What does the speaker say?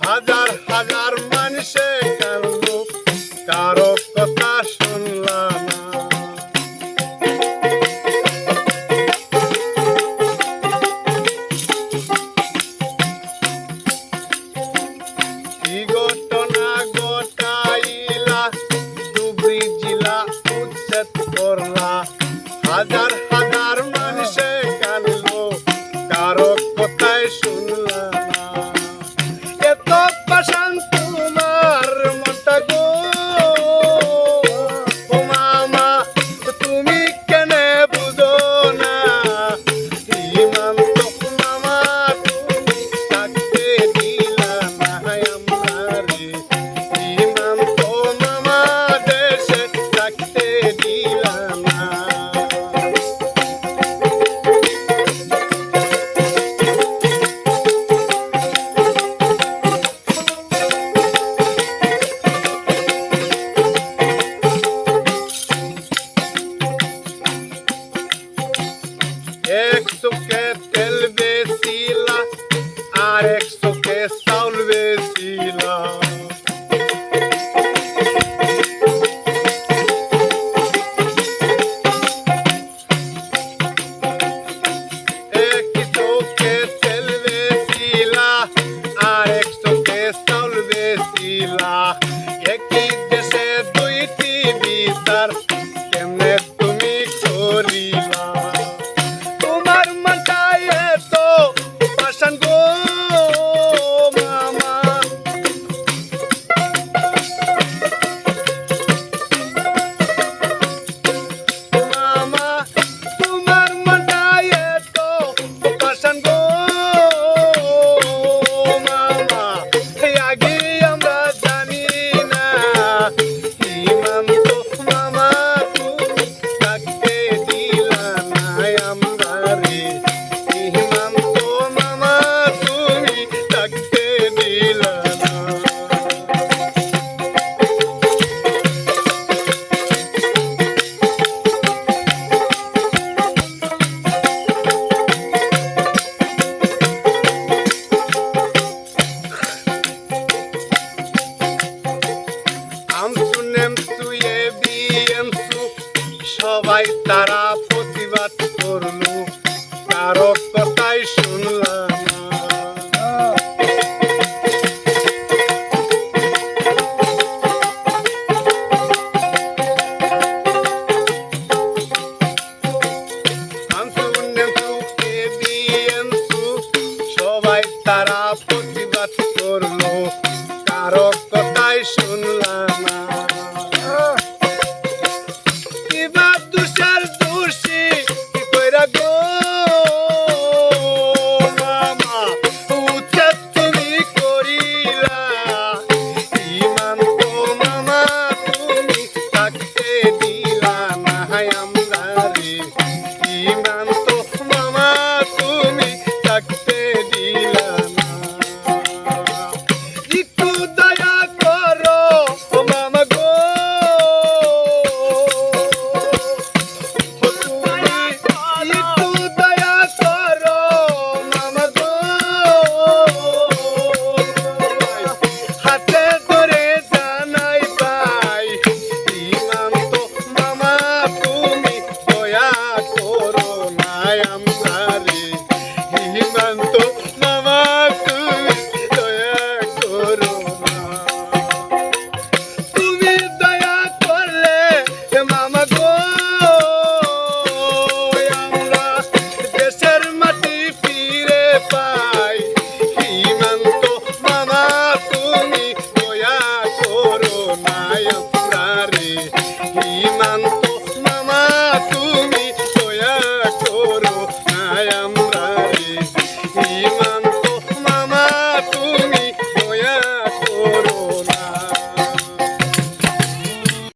হাজার হাজার মানুষে কাঁদলো, কারো কথা শুনলাম না। কি ঘটনা ঘটাইলা, ধুবড়ী জেলা উচ্ছেদ করলা। হাজার হাজার মানুষে কাঁদলো, কারো কথাই শুনলাম না। এত পাষাণ তোমার মনটা গো, ও মামা তুমি কেন বুঝো না? ইমান তো মামা তুমি থাকতে দিলা না আমরারে, ইমান তো মামা দেশে থাকতে দিলা না। এক চোখে তেল বেচিলা, আর এক চোখে চাউল বেচিলা। এক চোখে তেল বেচিলা, আর এক চোখে চাউল বেচিলা। একই দেশে দুইটি বিচার, কেমনে তুমি করিলা? তোমার মনটা এত পাষাণ গো মামা, মামা তোমার মনটা এত পাষাণ গো মামা। আগে আমরা জানি না, ইমান তো মামা তুমি থাকতে দিলা না আমরারে, ইমান তো মামা তুমি থাকতে দিলা না। আমসু নেমসু এ বিএমসু সবাই তারা প্রতিবাদ করলো, কারো কথাই শুনলাম না। আমসু নেমসু এ বিএমসু সবাই তারা প্রতিবাদ করলো, কারো কথাই শুনলাম